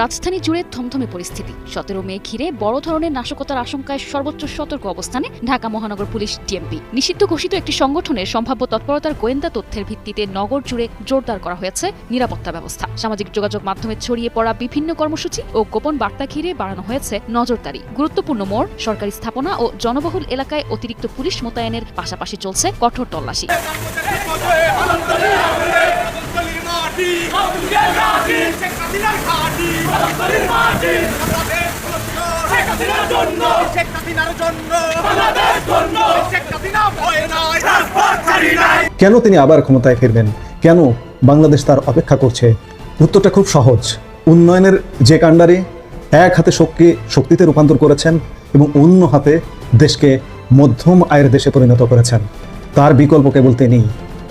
রাজধানী জুড়ে থমথমে পরিস্থিতি। 17 মে ঘিরে বড় ধরনের নাশকতার আশঙ্কায় সর্বোচ্চ সতর্ক অবস্থানে ঢাকা মহানগর পুলিশ ডিএমপি। নিষিদ্ধ ঘোষিত একটি সংগঠনের সম্ভাব্য তৎপরতার গোয়েন্দা তথ্যের ভিত্তিতে নগর জুড়ে জোরদার করা হয়েছে নিরাপত্তা ব্যবস্থা। সামাজিক যোগাযোগ মাধ্যমে ছড়িয়ে পড়া বিভিন্ন কর্মসূচি ও গোপন বার্তা ঘিরে বাড়ানো হয়েছে নজরদারি। গুরুত্বপূর্ণ মোড়, সরকারি স্থাপনা ও জনবহুল এলাকায় অতিরিক্ত পুলিশ মোতায়েনের পাশাপাশি চলছে কঠোর তল্লাশি। কেন তিনি আবার ক্ষমতায় ফিরবেন? কেন বাংলাদেশ তার অপেক্ষা করছে? উত্তরটা খুব সহজ। উন্নয়নের যে কাণ্ডারি এক হাতে শক্তিতে রূপান্তর করেছেন এবং অন্য হাতে দেশকে মধ্যম আয়ের দেশে পরিণত করেছেন, তার বিকল্প কেবল তিনিই।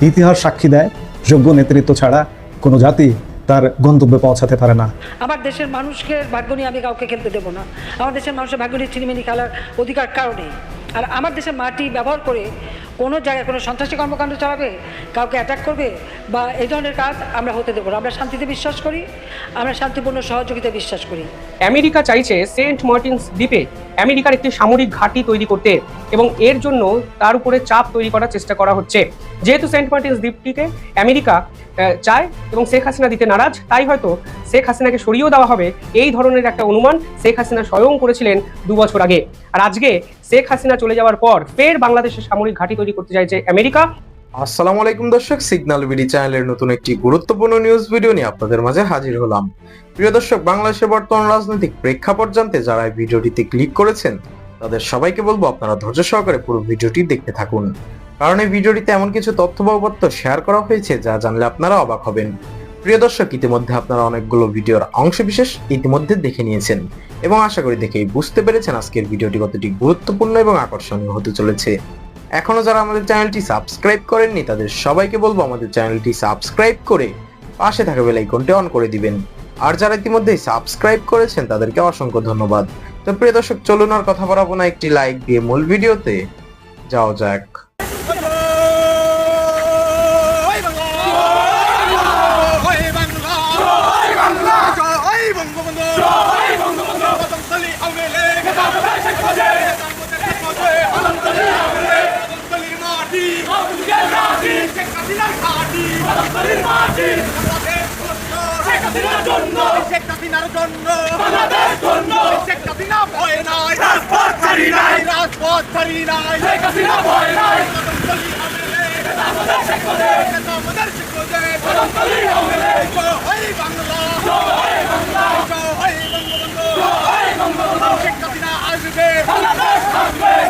ইতিহাস সাক্ষী দেয়, যোগ্য নেতৃত্ব ছাড়া কোনো জাতি তার গন্তব্যে পৌঁছাতে পারে না। আমার দেশের মানুষকে ভাগ্য নিয়ে আমি কাউকে খেলতে দেবো না। আমার দেশের মানুষের ভাগ্য নিয়ে চিনিমিনি খেলার অধিকার কারণে। আর আমার দেশের মাটি ব্যবহার করে কোনো জায়গায় কোনো সন্ত্রাসী কর্মকাণ্ড চালাবে, কাউকে অ্যাটাক করবে বা এই ধরনের কাজ আমরা হতে দেবো না। আমরা শান্তিতে বিশ্বাস করি, আমরা শান্তিপূর্ণ সহযোগিতায় বিশ্বাস করি। আমেরিকা চাইছে সেন্ট মার্টিনস দ্বীপে আমেরিকার একটি সামরিক ঘাঁটি তৈরি করতে এবং এর জন্য তার উপরে চাপ তৈরি করার চেষ্টা করা হচ্ছে। যেহেতু সেন্ট মার্টিনস দ্বীপটিকে আমেরিকা চায় এবং শেখ হাসিনা দিতে নারাজ, তাই হয়তো শেখ হাসিনাকে সরিয়েও দেওয়া হবে, এই ধরনের একটা অনুমান শেখ হাসিনা স্বয়ং করেছিলেন 2 বছর আগে। আর আজকে শেখ হাসিনা চলে যাওয়ার পর ফের বাংলাদেশের সামরিক ঘাঁটি তৈরি করতে চাইছে আমেরিকা। আসসালামু আলাইকুম দর্শক, সিগন্যাল বিডি চ্যানেলের নতুন একটি গুরুত্বপূর্ণ নিউজ ভিডিও নিয়ে আপনাদের মাঝে হাজির হলাম। প্রিয় দর্শক, বাংলাদেশের বর্তমান রাজনৈতিক প্রেক্ষাপট জানতে যারা এই ভিডিওটিতে ক্লিক করেছেন তাদের সবাইকে বলবো আপনারা ধৈর্য সহকারে পুরো ভিডিওটি দেখতে থাকুন, কারণ এই ভিডিওটিতে এমন কিছু তথ্য বা উপাত্ত শেয়ার করা হয়েছে যা জানলে আপনারা অবাক হবেন। প্রিয় দর্শক, ইতিমধ্যে আপনারা অনেকগুলো ভিডিওর অংশবিশেষ ইতিমধ্যে দেখে নিয়েছেন এবং আশা করি দেখেই বুঝতে পেরেছেন আজকের ভিডিওটি কতটি গুরুত্বপূর্ণ এবং আকর্ষণীয় হতে চলেছে। এখনো যারা আমাদের চ্যানেলটি সাবস্ক্রাইব করেননি তাদের সবাইকে বলবো আমাদের চ্যানেলটি সাবস্ক্রাইব করে পাশে থাকা বেল আইকনটি অন করে দিবেন। আর যারা ইতিমধ্যেই সাবস্ক্রাইব করেছেন তাদেরকে অসংখ্য ধন্যবাদ। তো প্রিয় দর্শক, চলুন আর কথা বাড়াবো না, একটি লাইক দিয়ে মূল ভিডিওতে যাওয়া যাক।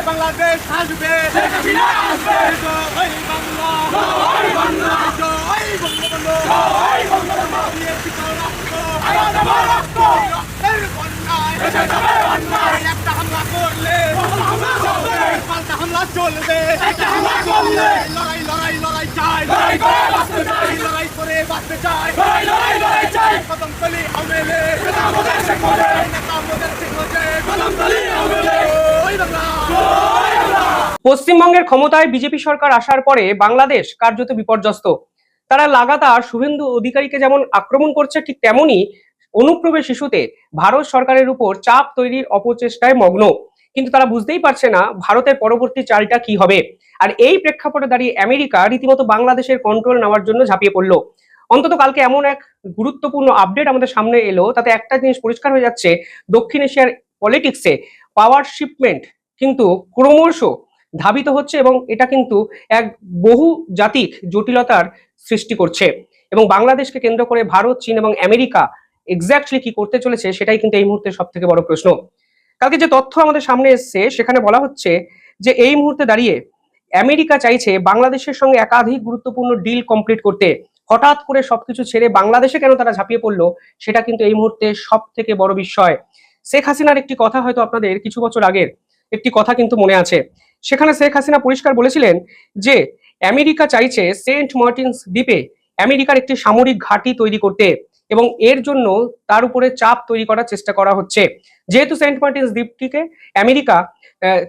বাংলাদেশ আসবে, শেখ হাসিনা আসবে, জয় বাংলা, জয় বাংলা, জয় বঙ্গবন্ধু, জয় বঙ্গবন্ধু, বিএনপি রাষ্ট্র, আমাদের রাষ্ট্র, রক্তের বন্যায়, দেশে যাবে অন্যায়, একটা হামলা করলে, হামলা চলবে, পাল্টা হামলা চলবে, একটা হামলা করলে, লড়াই লড়াই লড়াই চাই, লড়াই করে বাঁচতে চাই, লড়াই করে বাঁচতে চাই, লড়াই লড়াই লড়াই চাই, কদমতলী আওয়ামী লীগ, নেতা আমাদের শেখ মুজিব, নেতা আমাদের শেখ মুজিব, কদমতলী আওয়ামী লীগ, জয় বাংলা, জয় বাংলা। পশ্চিমবঙ্গের ক্ষমতায় বিজেপি সরকার আসার পরে বাংলাদেশ কার্যত বিপর্যস্ত। তারা লাগাতার শুভেন্দু অধিকারীকে যেমন আক্রমণ করছে, ঠিক তেমনি অনুপ্রবেশ ইস্যুতে ভারত সরকারের উপর চাপ তৈরির অপচেষ্টায় মগ্ন। কিন্তু তারা বুঝতেই পারছে না ভারতের পরবর্তী চালটা কি হবে। আর এই প্রেক্ষাপটে দাঁড়িয়ে আমেরিকা রীতিমতো বাংলাদেশের কন্ট্রোল নেওয়ার জন্য ঝাঁপিয়ে পড়লো। অন্তত কালকে এমন এক গুরুত্বপূর্ণ আপডেট আমাদের সামনে এলো, তাতে একটা জিনিস পরিষ্কার হয়ে যাচ্ছে, দক্ষিণ এশিয়ার পলিটিক্সে পাওয়ার শিপমেন্ট কিন্তু ক্রমশ ধাবিত হচ্ছে এবং এটা কিন্তু এক বহু জাতিক জটিলতার সৃষ্টি করছে। এবং বাংলাদেশকে কেন্দ্র করে ভারত, চীন এবং আমেরিকা এক্স্যাক্টলি কি করতে চলেছে সেটাই কিন্তু এই মুহূর্তে সব থেকে বড় প্রশ্ন। কালকে যে তথ্য আমাদের সামনে এসছে সেখানে বলা হচ্ছে যে এই মুহূর্তে দাঁড়িয়ে আমেরিকা চাইছে বাংলাদেশের সঙ্গে একাধিক গুরুত্বপূর্ণ ডিল কমপ্লিট করতে। হঠাৎ করে সবকিছু ছেড়ে বাংলাদেশে কেন তারা ঝাঁপিয়ে পড়লো সেটা কিন্তু এই মুহূর্তে সব থেকে বড় বিস্ময়। শেখ হাসিনার একটি কথা হয়তো আপনাদের কিছু বছর আগের একটি কথা কিন্তু মনে আছে। সেখানে শেখ হাসিনা পরিষ্কার বলেছিলেন যে আমেরিকা চাইছে সেন্ট মার্টিনস দ্বীপে আমেরিকার একটি সামরিক ঘাঁটি তৈরি করতে এবং এর জন্য তার উপরে চাপ তৈরি করার চেষ্টা করা হচ্ছে। যেহেতু সেন্ট মার্টিনস দ্বীপটিকে আমেরিকা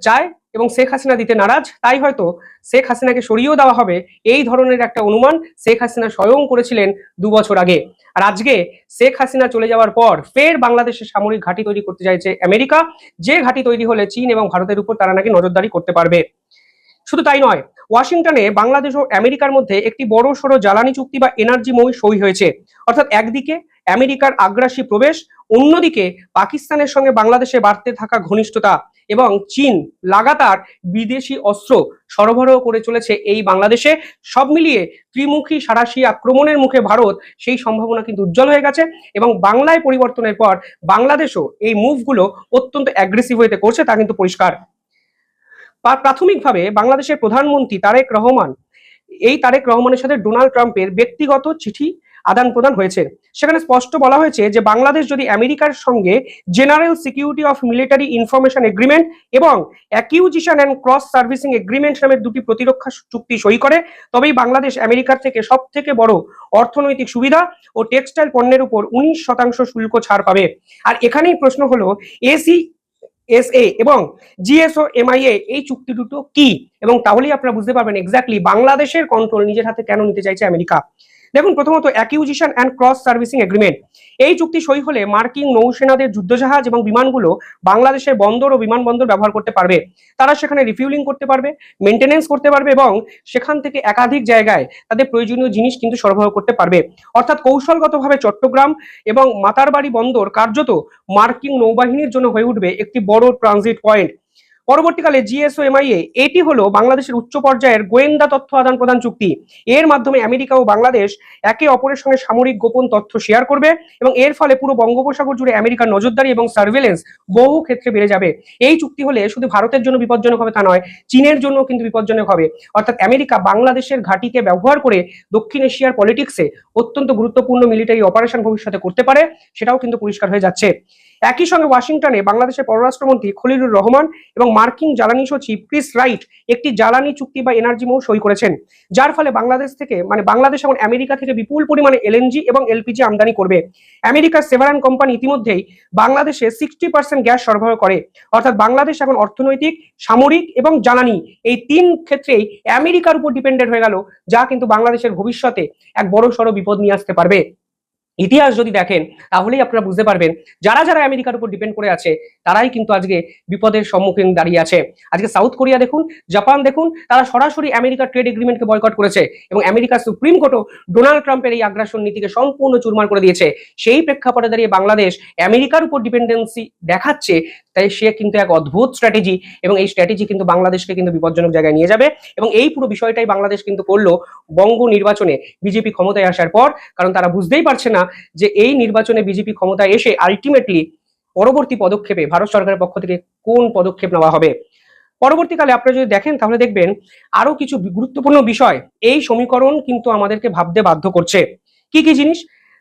চায় এবং শেখ হাসিনা দিতে নারাজ, তাই হয়তো শেখ হাসিনাকে সরিয়েও দেওয়া হবে, এই ধরনের একটা অনুমান শেখ হাসিনা স্বয়ং করেছিলেন 2 বছর আগে। আর আজকে শেখ হাসিনা চলে যাওয়ার পর ফের বাংলাদেশে সামরিক ঘাঁটি তৈরি করতে চাইছে আমেরিকা, যে ঘাঁটি তৈরি হলে চীন এবং ভারতের উপর তারা নাকি নজরদারি করতে পারবে। শুধু তাই নয়, ওয়াশিংটনে বাংলাদেশ ও আমেরিকার মধ্যে একটি বড় সড়ো জ্বালানি চুক্তি বা এনার্জি মই সই হয়েছে। অর্থাৎ একদিকে আমেরিকার আগ্রাসী প্রবেশ, অন্যদিকে পাকিস্তানের সঙ্গে বাংলাদেশে বাড়তে থাকা ঘনিষ্ঠতা এবং চীন লাগাতার বিদেশি অস্ত্র সরবরাহ করে চলেছে এই বাংলাদেশে। সব মিলিয়ে ত্রিমুখী সাঁড়াশি আক্রমণের মুখে ভারত, সেই সম্ভাবনা কিন্তু উজ্জ্বল হয়ে গেছে এবং বাংলায় পরিবর্তনের পর বাংলাদেশও এই মুভগুলো অত্যন্ত অ্যাগ্রেসিভ হইতে করছে, তা কিন্তু পরিষ্কার। প্রাথমিকভাবে বাংলাদেশের প্রধানমন্ত্রী তারেক রহমানের সাথে ডোনাল্ড ট্রাম্পের ব্যক্তিগত চিঠি আদান প্রদান হয়েছে। সেখানে স্পষ্ট বলা হয়েছে যে বাংলাদেশ যদি আমেরিকার সঙ্গে general security of military information agreement এবং acquisition and cross servicing agreement নামের দুটি প্রতিরক্ষা চুক্তি সই করে, তবেই বাংলাদেশ আমেরিকার থেকে সব থেকে বড় অর্থনৈতিক সুবিধা ও টেক্সটাইল পণ্যের উপর 19% শুল্ক ছাড় পাবে। আর এখানেই প্রশ্ন হলো, এসএ এবং GSO-MIA এই চুক্তি দুটো কি, এবং তাহলেই আপনারা বুঝতে পারবেন এক্স্যাক্টলি বাংলাদেশের কন্ট্রোল নিজের হাতে কেন নিতে চাইছে আমেরিকা। দেখুন, প্রথমত acquisition and cross servicing agreement, এই চুক্তি সই হলে মার্কিন নৌসেনাদের যুদ্ধজাহাজ এবং বিমানগুলো বাংলাদেশের বন্দর ও বিমানবন্দর ব্যবহার করতে পারবে। তারা সেখানে রিফিউলিং করতে পারবে, মেনটেনেন্স করতে পারবে এবং সেখান থেকে একাধিক জায়গায় তাদের প্রয়োজনীয় জিনিস কিন্তু সরবরাহ করতে পারবে। অর্থাৎ কৌশলগতভাবে চট্টগ্রাম এবং মাতারবাড়ি বন্দর কার্যত মার্কিন নৌবাহিনীর জন্য হয়ে উঠবে একটি বড় ট্রানজিট পয়েন্ট। পরবর্তীকালে GSO-MIA এটি হলো বাংলাদেশের উচ্চ পর্যায়ের গোয়েন্দা তথ্য আদান প্রদান চুক্তি। এর মাধ্যমে আমেরিকা ও বাংলাদেশ একে অপরের সঙ্গে সামরিক গোপন তথ্য শেয়ার করবে এবং এর ফলে পুরো বঙ্গোপসাগর জুড়ে আমেরিকার নজরদারি এবং সার্ভেলেন্স বহু ক্ষেত্রে বেড়ে যাবে। এই চুক্তি হলে শুধু ভারতের জন্য বিপজ্জনক হবে তা নয়, চীনের জন্য কিন্তু বিপজ্জনক হবে। অর্থাৎ আমেরিকা বাংলাদেশের ঘাঁটিকে ব্যবহার করে দক্ষিণ এশিয়ার পলিটিক্সে অত্যন্ত গুরুত্বপূর্ণ মিলিটারি অপারেশন ভবিষ্যতে করতে পারে, সেটাও কিন্তু পরিষ্কার হয়ে যাচ্ছে। একই সঙ্গে ওয়াশিংটনে বাংলাদেশের পররাষ্ট্রমন্ত্রী খলিলুর রহমান এবং মার্কিন জ্বালানি সচিব ক্রিস রাইট একটি জ্বালানি চুক্তি বা এনার্জি মৌ সই করেছেন, যার ফলে বাংলাদেশ এখন আমেরিকা থেকে বিপুল পরিমাণে LNG এবং LPG আমদানি করবে। আমেরিকার সেভারান কোম্পানি ইতিমধ্যেই বাংলাদেশে 60% গ্যাস সরবরাহ করে। অর্থাৎ বাংলাদেশ এখন অর্থনৈতিক, সামরিক এবং জ্বালানি এই 3 ক্ষেত্রেই আমেরিকার উপর ডিপেন্ডেন্ট হয়ে গেল, যা কিন্তু বাংলাদেশের ভবিষ্যতে এক বড় সড় বিপদ নিয়ে আসতে পারবে। ইতিহাস যদি দেখেন তাহলেই আপনারা বুঝতে পারবেন যারা যারা আমেরিকার উপর ডিপেন্ড করে আছে তারাই কিন্তু আজকে বিপদের সম্মুখীন দাঁড়িয়ে আছে। আজকে সাউথ কোরিয়া দেখুন, জাপান দেখুন, তারা সরাসরি আমেরিকার ট্রেড এগ্রিমেন্টকে বয়কট করেছে এবং আমেরিকার সুপ্রিম কোর্টও ডোনাল্ড ট্রাম্পের এই আগ্রাসন নীতিকে সম্পূর্ণ চুরমার করে দিয়েছে। সেই প্রেক্ষাপটে দাঁড়িয়ে বাংলাদেশ আমেরিকার উপর ডিপেন্ডেন্সি দেখাচ্ছে, তাই সে কিন্তু এক অদ্ভুত স্ট্র্যাটেজি এবং এই স্ট্র্যাটেজি কিন্তু বাংলাদেশকে কিন্তু বিপজ্জনক জায়গায় নিয়ে যাবে। এবং এই পুরো বিষয়টাই বাংলাদেশ কিন্তু করলো বঙ্গ নির্বাচনে বিজেপি ক্ষমতায় আসার পর, কারণ তারা বুঝতেই পারছে না যে এই নির্বাচনে বিজেপি ক্ষমতায় এসে আলটিমেটলি পরবর্তী পদক্ষেপে ভারত সরকারের পক্ষ থেকে কোন পদক্ষেপ নেওয়া হবে। পরবর্তীকালে আপনারা যদি দেখেন তাহলে দেখবেন আরো কিছু গুরুত্বপূর্ণ বিষয় এই সমীকরণ কিন্তু আমাদেরকে ভাবতে বাধ্য করছে। কি কি জিনিস?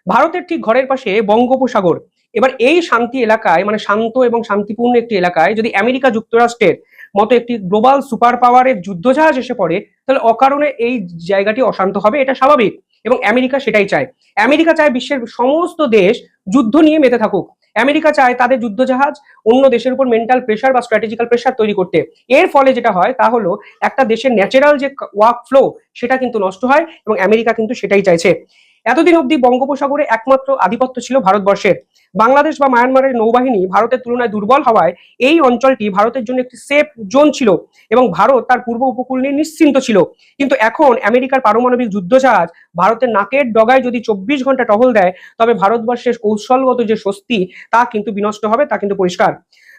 ভারতের ঠিক ঘরের পাশে বঙ্গোপসাগর। এবার এই শান্তি এলাকায়, মানে শান্ত এবং শান্তিপূর্ণ একটি এলাকায় যদি আমেরিকা যুক্তরাষ্ট্রের মতো একটি গ্লোবাল সুপার পাওয়ারের যুদ্ধজাহাজ এসে পড়ে, তাহলে অকারণে এই জায়গাটি অশান্ত হবে, এটা স্বাভাবিক এবং আমেরিকা সেটাই চায়। আমেরিকা চায় বিশ্বের সমস্ত দেশ যুদ্ধ নিয়ে মেতে থাকুক। আমেরিকা চায় তাদের যুদ্ধজাহাজ অন্য দেশের উপর মেন্টাল প্রেশার বা স্ট্র্যাটেজিক্যাল প্রেশার তৈরি করতে। এর ফলে যেটা হয় তা হলো একটা দেশের ন্যাচারাল যে ওয়ার্ক ফ্লো সেটা কিন্তু নষ্ট হয় এবং আমেরিকা কিন্তু সেটাই চাইছে। এতদিন অবধি বঙ্গোপসাগরে একমাত্র আধিপত্য ছিল ভারতবর্ষের। বাংলাদেশ বা মায়ানমারের নৌবাহিনী ভারতের তুলনায় দুর্বল হওয়ায় এই অঞ্চলটি ভারতের জন্য একটি সেফ জোন ছিল এবং ভারত তার পূর্ব উপকূল নিয়ে নিশ্চিন্ত ছিল। কিন্তু এখন আমেরিকার পারমাণবিক যুদ্ধজাহাজ ভারতের নাকের ডগায় যদি 24 ঘন্টা টহল দেয়, তবে ভারতবর্ষের কৌশলগত যে স্বস্তি তা কিন্তু বিনষ্ট হবে, তা কিন্তু পরিষ্কার।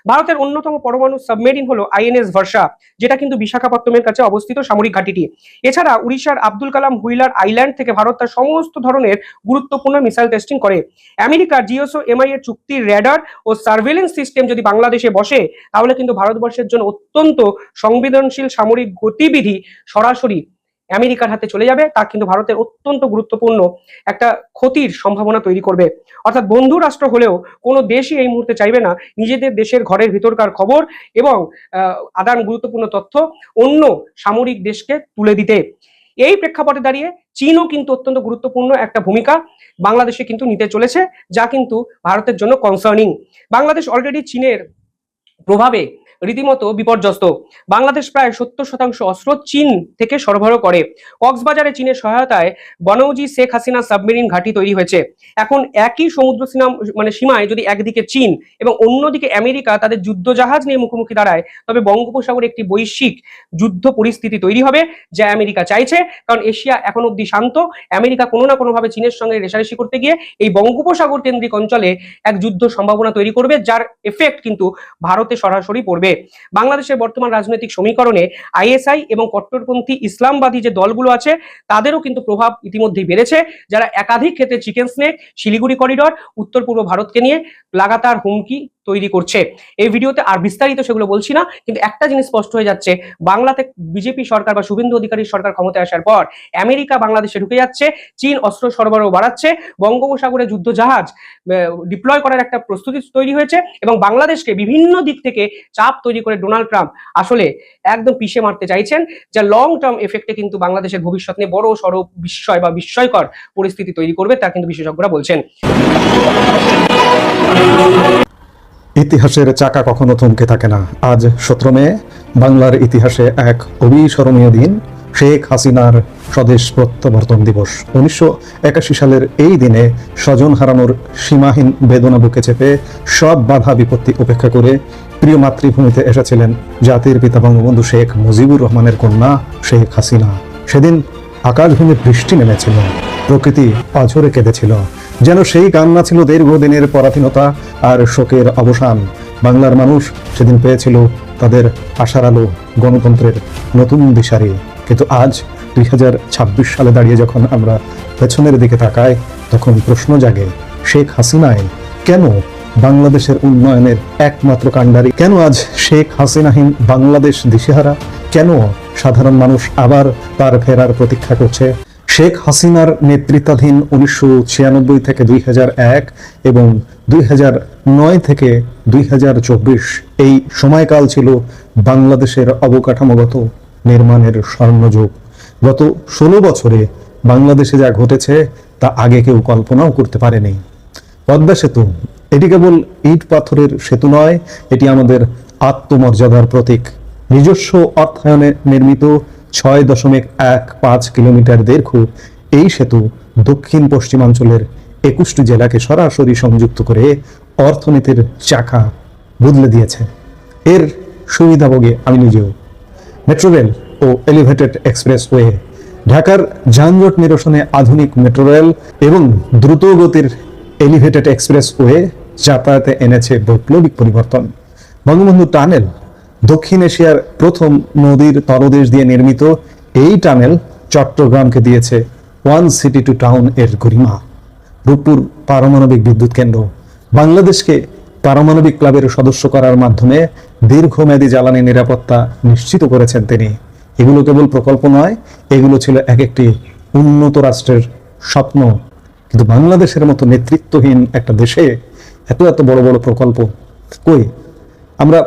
ভারতের অন্যতম পরমাণু সাবমেরিন হলো INS ভার্সা, যেটা কিন্তু বিশাখাপত্তমের কাছে অবস্থিত সামরিক ঘাঁটিটি। এছাড়া উড়িষ্যার আব্দুল কালাম হুইলার আইল্যান্ড থেকে ভারত তার সমস্ত ধরনের গুরুত্বপূর্ণ মিসাইল টেস্টিং করে। আমেরিকার GSO-MIA চুক্তির র্যাডার ও সার্ভেলেন্স সিস্টেম যদি বাংলাদেশে বসে, তাহলে কিন্তু ভারতবর্ষের জন্য অত্যন্ত সংবেদনশীল সামরিক গতিবিধি সরাসরি আমেরিকার হাতে চলে যাবে, তা কিন্তু ভারতের অত্যন্ত গুরুত্বপূর্ণ একটা ক্ষতির সম্ভাবনা তৈরি করবে। অর্থাৎ বন্ধু রাষ্ট্র হলেও কোনো দেশই এই মুহূর্তে চাইবে না নিজেদের দেশের ঘরের ভিতরকার খবর এবং গুরুত্বপূর্ণ তথ্য অন্য সামরিক দেশকে তুলে দিতে। এই প্রেক্ষাপটে দাঁড়িয়ে চীনও কিন্তু অত্যন্ত গুরুত্বপূর্ণ একটা ভূমিকা বাংলাদেশে কিন্তু নিতে চলেছে, যা কিন্তু ভারতের জন্য কনসার্নিং। বাংলাদেশ অলরেডি চীনের প্রভাবে রীতিমতো বিপর্যস্ত। বাংলাদেশ প্রায় 70% অস্ত্র চীন থেকে সরবরাহ করে। কক্সবাজারে চীনের সহায়তায় বনৌজি শেখ হাসিনা সাবমেরিন ঘাঁটি তৈরি হয়েছে। এখন একই সমুদ্র সীমায় যদি একদিকে চীন এবং অন্যদিকে আমেরিকা তাদের যুদ্ধ জাহাজ নিয়ে মুখোমুখি দাঁড়ায়, তবে বঙ্গোপসাগরে একটি বৈশ্বিক যুদ্ধ পরিস্থিতি তৈরি হবে, যা আমেরিকা চাইছে। কারণ এশিয়া এখন অব্দি শান্ত, আমেরিকা কোনো না কোনোভাবে চীনের সঙ্গে রেষারেষি করতে গিয়ে এই বঙ্গোপসাগর কেন্দ্রিক অঞ্চলে এক যুদ্ধ সম্ভাবনা তৈরি করবে, যার এফেক্ট কিন্তু ভারতে সরাসরি পড়বে। বাংলাদেশের বর্তমান রাজনৈতিক সমীকরণে আইএসআই এবং কট্টরপন্থী ইসলামবাদী যে দলগুলো আছে তাদেরও কিন্তু প্রভাব ইতিমধ্যেই বেড়েছে, যারা একাধিক ক্ষেত্রে চিকেন স্নেক, শিলিগুড়ি করিডর, উত্তর পূর্ব ভারতকে নিয়ে লাগাতার হুমকি তৈরি করছে। এই ভিডিওতে আর বিস্তারিত সেগুলো বলছি না, কিন্তু একটা জিনিস স্পষ্ট হয়ে যাচ্ছে, বাংলাতে বিজেপি সরকার বা শুভেন্দু অধিকারীর সরকার ক্ষমতায় আসার পর আমেরিকা বাংলাদেশে ঢুকে যাচ্ছে, চীন অস্ত্র সরবরাহ বাড়াচ্ছে, বঙ্গোপসাগরে যুদ্ধ জাহাজ ডিপ্লয় করার একটা প্রস্তুতি তৈরি হয়েছে এবং বাংলাদেশকে বিভিন্ন দিক থেকে চাপ তৈরি করে ডোনাল্ড ট্রাম্প আসলে একদম পিষে মারতে চাইছেন, যা লং টার্ম এফেক্টে কিন্তু বাংলাদেশের ভবিষ্যৎ নিয়ে বড় সড় বিস্ময় বা বিস্ময়কর পরিস্থিতি তৈরি করবে, তা কিন্তু বিশেষজ্ঞরা বলছেন। ইতিহাসের চাকা কখনো থমকে থাকে না। আজ 17 মে বাংলার ইতিহাসে এক অবিস্মরণীয় দিন, শেখ হাসিনার স্বদেশ প্রত্যাবর্তন দিবস। 1981 সালের এই দিনে স্বজন হারানোর সীমাহীন বেদনা বুকে চেপে সব বাধা বিপত্তি উপেক্ষা করে প্রিয় মাতৃভূমিতে এসেছিলেন জাতির পিতা বঙ্গবন্ধু শেখ মুজিবুর রহমানের কন্যা শেখ হাসিনা। সেদিন আকাশভূমি বৃষ্টি নেমেছিল, প্রকৃতি অঝরে কেঁদেছিল, যেন সেই কান্না ছিল দীর্ঘদিনের পরাধীনতা আর শোকের অবসান। বাংলার মানুষ সেদিন পেয়েছিল তাদের আশার আলো, গণতন্ত্রের নতুন দিশারি। কিন্তু আজ 2026 সালে দাঁড়িয়ে যখন আমরা পেছনের দিকে তাকাই, তখন প্রশ্ন জাগে, শেখ হাসিনাই কেন বাংলাদেশের উন্নয়নের একমাত্র কাণ্ডারি? কেন আজ শেখ হাসিনাহীন বাংলাদেশ দিশেহারা? কেন সাধারণ মানুষ আবার তার ফেরার প্রতীক্ষা করছে? শেখ হাসিনার নেতৃত্বাধীন 1996 থেকে 2001 এবং 2009 থেকে 2024 এই সময়কাল ছিল বাংলাদেশের অবকাঠামোগত নির্মাণের স্বর্ণযুগ। গত 16 বছরে বাংলাদেশে যা ঘটেছে তা আগে কেউ কল্পনাও করতে পারেনি। পদ্মা সেতু, এটি কেবল ইট পাথরের সেতু নয়, এটি আমাদের আত্মমর্যাদার প্রতীক। নিজস্ব অর্থায়নে নির্মিত 6.15 কিলোমিটার দীর্ঘ এই সেতু দক্ষিণ পশ্চিমাঞ্চলের 21টি জেলাকে সরাসরি সংযুক্ত করে অর্থনীতির চাকা বদলে দিয়েছে। এর সুবিধাভোগী আমি নিজেও। মেট্রো রেল ও এলিভেটেড এক্সপ্রেসওয়ে, ঢাকার যানজট নিরসনে আধুনিক মেট্রো রেল এবং দ্রুত গতির এলিভেটেড এক্সপ্রেসওয়ে যাতায়াতে এনেছে বৈপ্লবিক পরিবর্তন। বঙ্গবন্ধু টানেল, দক্ষিণ এশিয়ার প্রথম নদীর তলদেশ দিয়ে নির্মিত এই টানেল চট্টগ্রামকে দিয়েছে ওয়ান সিটি টু টাউন এর গরিমা। রূপপুর পারমাণবিক বিদ্যুৎ কেন্দ্র, বাংলাদেশকে পারমাণবিক ক্লাবের সদস্য করার মাধ্যমে দীর্ঘমেয়াদী জ্বালানি নিরাপত্তা নিশ্চিত করেছেন তিনি। এগুলো কেবল প্রকল্প নয়, এগুলো ছিল এক একটি উন্নত রাষ্ট্রের স্বপ্ন। কিন্তু বাংলাদেশের মতো নেতৃত্বহীন একটা দেশে এত এত বড় বড় প্রকল্প কই? আমরা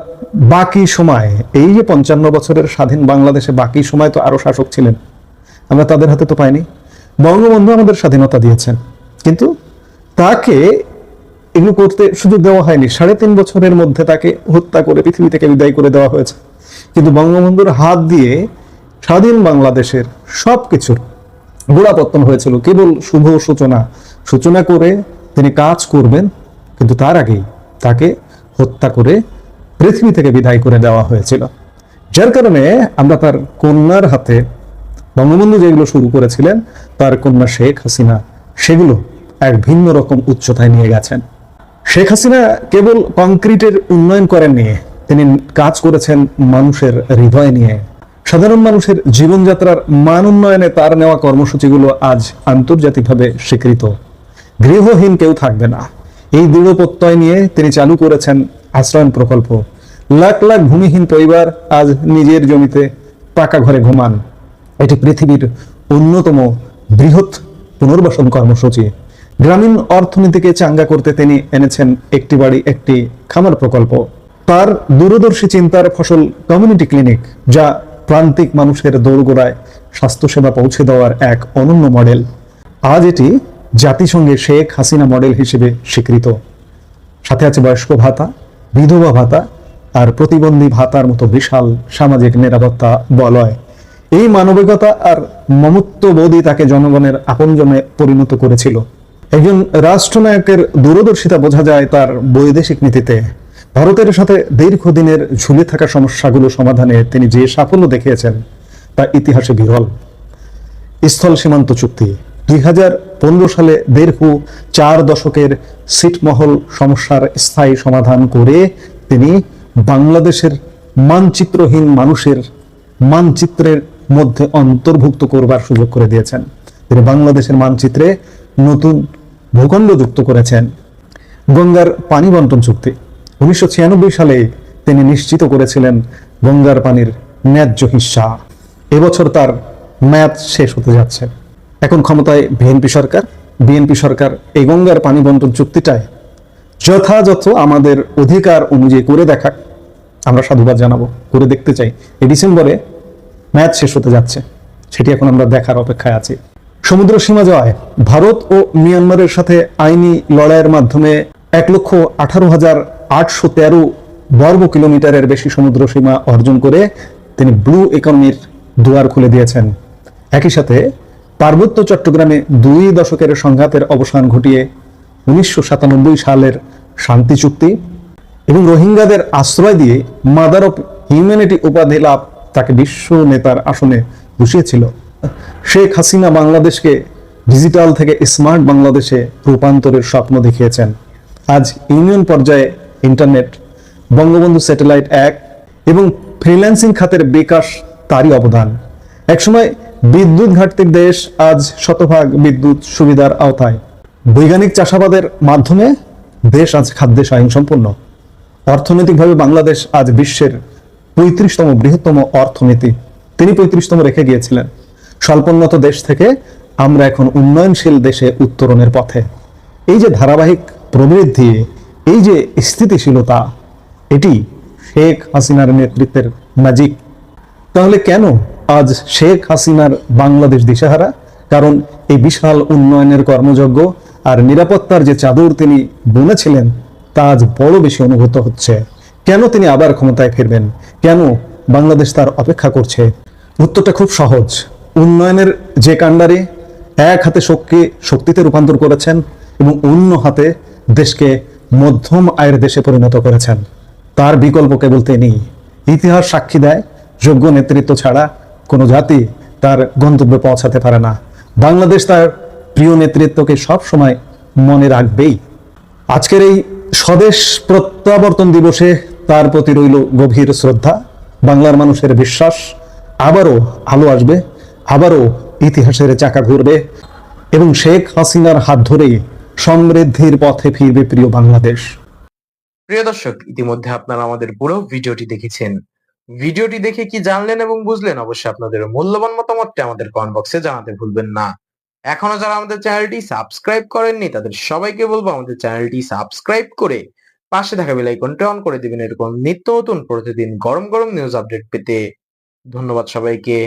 বাকি সময়, এই যে 55 বছরের স্বাধীন বাংলাদেশে বাকি সময় তো আরো শাসক ছিলেন, আমরা তাদের হাতে তো পাইনি। বঙ্গবন্ধু আমাদের স্বাধীনতা দিয়েছেন, কিন্তু তাকে এগুলো করতে সুযোগ দেওয়া হয়নি। 3.5 বছরের মধ্যে তাকে হত্যা করে পৃথিবী থেকে বিদায় করে দেওয়া হয়েছে। কিন্তু বঙ্গবন্ধুর হাত দিয়ে স্বাধীন বাংলাদেশের সবকিছুর গোড়াপত্তন হয়েছিল। কেবল শুভ সূচনা করে তিনি কাজ করবেন, কিন্তু তার আগেই তাকে হত্যা করে পৃথিবী থেকে বিদায় করে দেওয়া হয়েছিল। যার কারণে আমরা তার কন্যার হাতে, বঙ্গবন্ধু যেগুলো শুরু করেছিলেন, তার কন্যা শেখ হাসিনা সেগুলো এক ভিন্ন রকম উচ্চতায় নিয়ে গেছেন। শেখ হাসিনা কেবল কংক্রিটের উন্নয়ন করেননি, তিনি কাজ করেছেন মানুষের হৃদয় নিয়ে। সাধারণ মানুষের জীবনযাত্রার মান উন্নয়নে তার নেওয়া কর্মসূচিগুলো আজ আন্তর্জাতিকভাবে স্বীকৃত। গৃহহীন কেউ থাকবে না, এই দৃঢ় প্রত্যয় নিয়ে তিনি চালু করেছেন আশ্রয়ণ প্রকল্প। লাখ লাখ ভূমিহীন পরিবার আজ নিজের জমিতে পাকা ঘরে ঘুমান। এটি পৃথিবীর অন্যতম বৃহৎ পুনর্বাসন কর্মসূচি। গ্রামীণ অর্থনীতিকে চাঙ্গা করতে তিনি এনেছেন একটি বাড়ি একটি খামার প্রকল্প। তার দূরদর্শী চিন্তার ফসল কমিউনিটি ক্লিনিক, যা প্রান্তিক মানুষের দোরগোড়ায় স্বাস্থ্যসেবা পৌঁছে দেওয়ার এক অনন্য মডেল। আজ এটি জাতিসংঘে শেখ হাসিনা মডেল হিসেবে স্বীকৃত। সাথে আছে বয়স্ক ভাতা, বিধবা ভাতা, আর প্রতিবন্ধী ভাতার মতো বিশাল সামাজিক নিরাপত্তা বলয়। এই মানবিকতা আর মমত্ববোধই তাকে জনগণের আপনজনে পরিণত করেছিল। একজন রাষ্ট্রনায়কের দূরদর্শিতা বোঝা যায় তার বৈদেশিক নীতিতে। ভারতের সাথে দীর্ঘদিনের ঝুলে থাকা সমস্যাগুলো সমাধানে তিনি যে সাফল্য দেখিয়েছেন তা ইতিহাসে বিরল। স্থল সীমান্ত চুক্তি 2015 সালে দীর্ঘ 4 দশকের ছিটমহল সমস্যার স্থায়ী সমাধান করে তিনি বাংলাদেশের মানচিত্রহীন মানুষের মানচিত্রের মধ্যে অন্তর্ভুক্ত করবার সুযোগ করে দিয়েছেন। তিনি বাংলাদেশের মানচিত্রে নতুন ভূখণ্ড যুক্ত করেছেন। গঙ্গার পানি বন্টন চুক্তি 1996 সালে তিনি নিশ্চিত করেছিলেন গঙ্গার পানির ন্যায্য হিস্সা। এবছর তার মেয়াদ শেষ হতে যাচ্ছে। এখন ক্ষমতায় বিএনপি সরকার এই গঙ্গার পানি বন্টন চুক্তিটায় যথাযথ আমাদের অধিকার অনুযায়ী করে দেখাক, আমরা সাধুবাদ জানাবো, করে দেখতে চাই। এই ডিসেম্বরে মেয়াদ শেষ হতে যাচ্ছে, সেটি এখন আমরা দেখার অপেক্ষায় আছি। সমুদ্র সীমা জয় ভারত ও মিয়ানমারের সাথে আইনি লড়াইয়ের মাধ্যমে 1,18,813 বর্গ কিলোমিটারের বেশি সমুদ্র সীমা অর্জন করে তিনি ব্লু ইকোনমির দুয়ার খুলে দিয়েছেন। একই সাথে পার্বত্য চট্টগ্রামে 2 দশকের সংঘাতের অবসান ঘটিয়ে 1997 সালের শান্তি চুক্তি এবং রোহিঙ্গাদের আশ্রয় দিয়ে মাদার অফ হিউম্যানিটি উপাধি লাভ তাকে বিশ্ব নেতার আসনে বসিয়েছিল। শেখ হাসিনা বাংলাদেশকে ডিজিটাল থেকে স্মার্ট বাংলাদেশে রূপান্তরের স্বপ্ন দেখিয়েছেন। আজ ইউনিয়ন পর্যায়ে ইন্টারনেট, বঙ্গবন্ধু স্যাটেলাইট 1 এবং ফ্রিল্যান্সিং খাতের বিকাশ তারই অবদান। একসময় বিদ্যুৎ ঘাটতির দেশ আজ শতভাগ বিদ্যুৎ সুবিধার আওতায়। বৈজ্ঞানিক চাষাবাদের মাধ্যমে দেশ আজ খাদ্যে স্বয়ংসম্পূর্ণ। অর্থনৈতিকভাবে বাংলাদেশ আজ বিশ্বের 35তম বৃহত্তম অর্থনীতি। তিনি 35তম রেখে গিয়েছিলেন। স্বল্পোন্নত দেশ থেকে আমরা এখন উন্নয়নশীল দেশে উত্তরণের পথে। এই যে ধারাবাহিক প্রবৃদ্ধি, এই যে স্থিতিশীলতা, এটি শেখ হাসিনার নেতৃত্বের ম্যাজিক। তাহলে কেন আজ শেখ হাসিনার বাংলাদেশ দিশেহারা? কারণ এই বিশাল উন্নয়নের কর্মযজ্ঞ আর নিরাপত্তার যে চাদর তিনি বুনেছিলেন তা আজ বড় বেশি অনুভূত হচ্ছে। কেন তিনি আবার ক্ষমতায় ফিরবেন? কেন বাংলাদেশ তার অপেক্ষা করছে? উত্তরটা খুব সহজ। উন্নয়নের যে কাণ্ডারে এক হাতে শক্তিতে রূপান্তর করেছেন এবং অন্য হাতে দেশকে মধ্যম আয়ের দেশে পরিণত করেছেন, তার বিকল্প কেবল তিনি। ইতিহাস সাক্ষী দেয়, যোগ্য নেতৃত্ব ছাড়া কোনো জাতি তার গন্তব্যে পৌঁছাতে পারে না। বাংলাদেশ তার প্রিয় নেতৃত্বকে সব সময় মনে রাখবেই। আজকের এই স্বদেশ প্রত্যাবর্তন দিবসে তার প্রতি রইল গভীর শ্রদ্ধা। বাংলার মানুষের বিশ্বাস আবারও আলো আসবে, আবারও ইতিহাসের চাকা ঘুরবে এবং শেখ হাসিনার হাত ধরেই সমৃদ্ধির পথে ফিরবে প্রিয় বাংলাদেশ। প্রিয় দর্শক, ইতিমধ্যে আপনারা আমাদের পুরো ভিডিওটি দেখেছেন। ভিডিওটি দেখে কি জানলেন এবং বুঝলেন অবশ্যই আপনাদের মূল্যবান মতামতটি আমাদের কমেন্ট বক্সে জানাতে ভুলবেন না। এখনো যারা আমাদের চ্যানেলটি সাবস্ক্রাইব করেননি তাদের সবাইকে বলবো আমাদের চ্যানেলটি সাবস্ক্রাইব করে পাশে থাকা বেল আইকনটি অন করে দিবেন এরকম নিত্য নতুন প্রতিদিন গরম গরম নিউজ আপডেট পেতে। ধন্যবাদ সবাইকে।